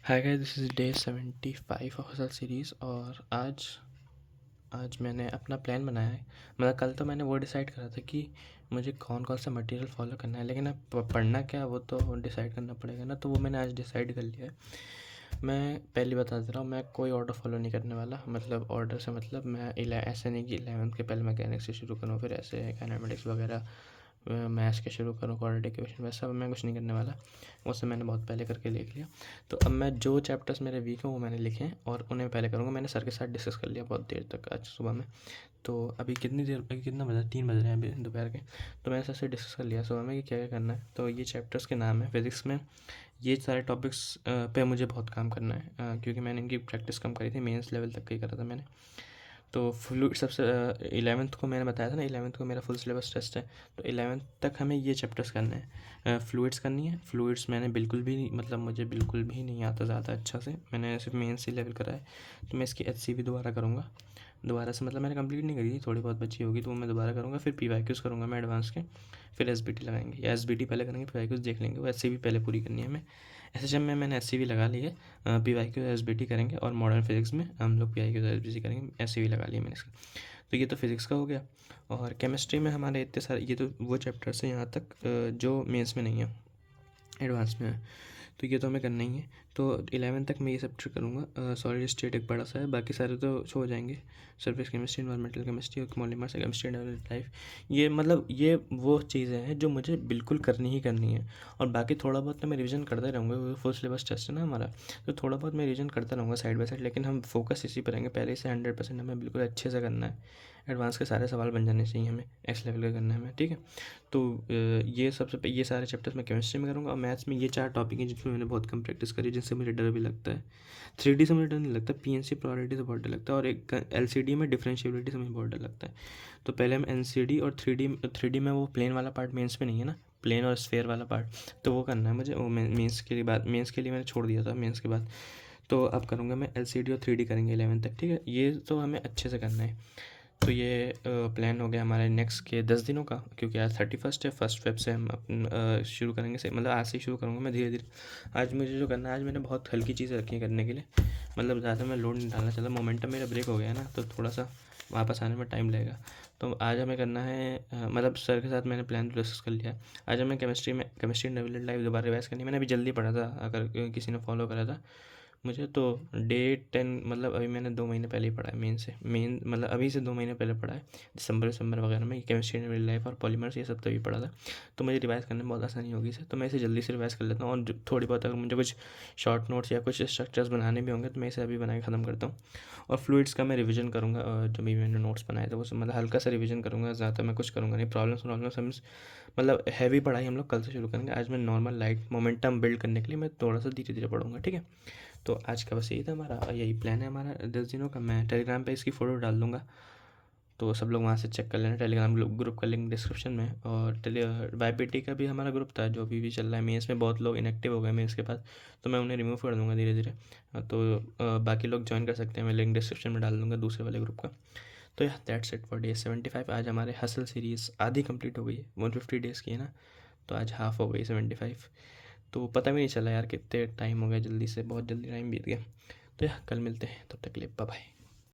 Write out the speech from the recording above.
Hi guys, this is day 75 of hustle series. और आज आज मैंने अपना प्लान बनाया है। मतलब कल तो मैंने वो डिसाइड करा था कि मुझे कौन कौन सा मटेरियल फॉलो करना है, लेकिन अब पढ़ना क्या है वो तो डिसाइड करना पड़ेगा ना। तो वो मैंने आज डिसाइड कर लिया है। मैं पहले बता दे रहा हूँ, मैं कोई ऑर्डर फॉलो नहीं करने वाला। मतलब ऑर्डर से मतलब मैं ऐसे नहीं कि 11th के पहले मैकेनिक्स से शुरू करूँ, फिर ऐसे काइनेमेटिक्स वगैरह मैथ्स के शुरू करूँ, क्वाड्रेटिक इक्वेशन, वैसा मैं कुछ नहीं करने वाला। वो सब मैंने बहुत पहले करके लिख लिया। तो अब मैं जो चैप्टर्स मेरे वीक हैं वो मैंने लिखे हैं और उन्हें पहले करूँगा। मैंने सर के साथ डिस्कस कर लिया बहुत देर तक आज सुबह में। तो अभी कितना बजा, 3 बज रहे हैं अभी दोपहर के। तो मैंने सर से डिस्कस कर लिया सुबह में कि क्या क्या करना है। तो ये चैप्टर्स के नाम है फिज़िक्स में। ये सारे टॉपिक्स पे मुझे बहुत काम करना है, क्योंकि मैंने इनकी प्रैक्टिस कम करी थी। मेंस लेवल तक का ही करा था मैंने। तो फ्लूइड सबसे 11th को मैंने बताया था ना, 11th को मेरा फुल सिलेबस टेस्ट है। तो 11th तक हमें ये चैप्टर्स करने हैं। फ्लूइड्स करनी है। फ्लूइड्स मैंने बिल्कुल भी नहीं, मतलब मुझे बिल्कुल भी नहीं आता ज़्यादा अच्छा से। मैंने सिर्फ मेन सी लेवल करा है। तो मैं इसकी HCV दोबारा करूँगा। दोबारा से मतलब मैंने कंप्लीट नहीं करी थी, थोड़ी बहुत बची होगी तो वो मैं दोबारा करूँगा। फिर PYQs करूँगा मैं एडवांस के। फिर SBT लगाएंगे, या SBT पहले करेंगे, PYQs देख लेंगे। वो HCV पहले पूरी करनी है हमें। SHM में मैंने HCV लगा ली है। PYQ SBT करेंगे और मॉडर्न फिजिक्स में हम लोग PYQ SBT करेंगे। SCV लगा लिया मैंने इसका। तो ये तो फिज़िक्स का हो गया। और केमिस्ट्री में हमारे इतने सारे, ये तो वो चैप्टर्स हैं यहाँ तक जो मेंस में नहीं है, एडवांस में है। तो ये तो हमें करना ही है। तो 11th तक मैं ये सब करूँगा। सॉलिड स्टेट एक बड़ा सा है, बाकी सारे तो हो जाएंगे। सरफेस केमिस्ट्री, इन्वायरमेंटल केमिस्ट्री और पॉलीमर्स, केमिस्ट्री डेवलप्ड लाइफ। ये मतलब ये वो चीज़ें हैं जो मुझे बिल्कुल करनी ही करनी है। और बाकी थोड़ा बहुत तो मैं रिवीजन करता रहूँगा, वो फुल सिलेबस टेस्ट है ना हमारा। तो थोड़ा बहुत मैं रिवीजन करता रहूँगा साइड बाय साइड, लेकिन हम फोकस इसी पर रहेंगे। पहले से 100% हमें बिल्कुल अच्छे से करना है। एडवांस के सारे सवाल बन जाने चाहिए हमें, एक्स लेवल का करना है हमें, ठीक है। तो ये ये सारे चैप्टर्स मैं केमिस्ट्री में करूँगा। और मैथ्स में ये 4 टॉपिक हैं जिनमें मैंने बहुत कम प्रैक्टिस करी, जिनसे मुझे डर भी लगता है। 3D से मुझे डर नहीं लगता, PNC प्रोबेबिलिटी से बहुत डर लगता है। और एक LCD में डिफरेंशिएबिलिटी से मुझे बहुत डर लगता है। तो पहले हम NCD और 3D में वो प्लेन वाला पार्ट मेंस में नहीं है ना, प्लेन और स्फेयर वाला पार्ट, तो वो करना है मुझे। वो मेंस के लिए मेंस के लिए मैंने छोड़ दिया था मेंस के बाद। तो अब करूँगा मैं LCD और 3D करेंगे 11th तक, ठीक है। ये तो हमें अच्छे से करना है। तो ये प्लान हो गया हमारे नेक्स्ट के 10 दिनों का, क्योंकि आज 31 है। 1 फेब से हम शुरू करेंगे से, मतलब आज से ही शुरू करूँगा मैं धीरे धीरे। आज मुझे जो करना है, आज मैंने बहुत हल्की चीज़ें रखी हैं करने के लिए। मतलब ज़्यादा मैं लोड नहीं डालना चाहता। मोमेंटम मेरा ब्रेक हो गया है ना, तो थोड़ा सा वापस आने में टाइम लगेगा। तो आज हमें करना है, मतलब सर के साथ मैंने प्लान डिस्कस कर लिया है। आज हमें केमिस्ट्री डेवलप्ड लाइफ दोबारा रिवाइज करनी है। मैंने अभी जल्दी पढ़ा था, अगर किसी ने फॉलो करा था मुझे तो। डे 10 मतलब अभी मैंने 2 महीने पहले ही पढ़ा है मेन मतलब अभी से 2 महीने पहले पढ़ा है। दिसंबर वगैरह में केमिस्ट्री इन रियल लाइफ और पॉलीमर्स ये सब तभी पढ़ा था। तो मुझे रिवाइज़ करने में बहुत आसानी होगी इसे। तो मैं इसे जल्दी से रिवाइज़ कर लेता हूँ। और थोड़ी बहुत अगर मुझे कुछ शॉर्ट नोट्स या कुछ स्ट्रक्चर्स बनाने भी होंगे तो मैं इसे अभी बना के ख़त्म करता हूँ। और फ्लूइड्स का मैं रिवीजन करूँगा, जो भी मैंने नोट्स बनाए थे वो सब मतलब हल्का सा रिवीजन करूँगा, ज़्यादा मैं कुछ करूँगा नहीं। प्रॉब्लम्स मतलब हैवी पढ़ाई हम लोग कल से शुरू करेंगे। आज मैं नॉर्मल लाइट मोमेंटम बिल्ड करने के लिए मैं थोड़ा सा धीरे धीरे पढ़ूंगा, ठीक है। तो आज का बस यही था हमारा, यही प्लान है हमारा 10 दिनों का। मैं टेलीग्राम पे इसकी फ़ोटो डाल दूँगा, तो सब लोग वहाँ से चेक कर लेना। टेलीग्राम ग्रुप का लिंक डिस्क्रिप्शन में। और YPT का भी हमारा ग्रुप था जो अभी भी चल रहा है। मेंस में बहुत लोग इनएक्टिव हो गए मेंस के पास, तो मैं उन्हें रिमूव कर दूँगा धीरे धीरे। तो बाकी लोग ज्वाइन कर सकते हैं, मैं लिंक डिस्क्रिप्शन में डाल दूँगा दूसरे वाले ग्रुप का। तो या दैट्स इट फॉर डे 75। आज हमारे हसल सीरीज़ आधी कंप्लीट हो गई है। 150 डेज़ की है ना, तो आज हाफ हो गई 75। तो पता भी नहीं चला यार कितने टाइम हो गया, जल्दी से बहुत जल्दी टाइम बीत गया। तो यार कल मिलते हैं, तब तक के लिए बाय बाय।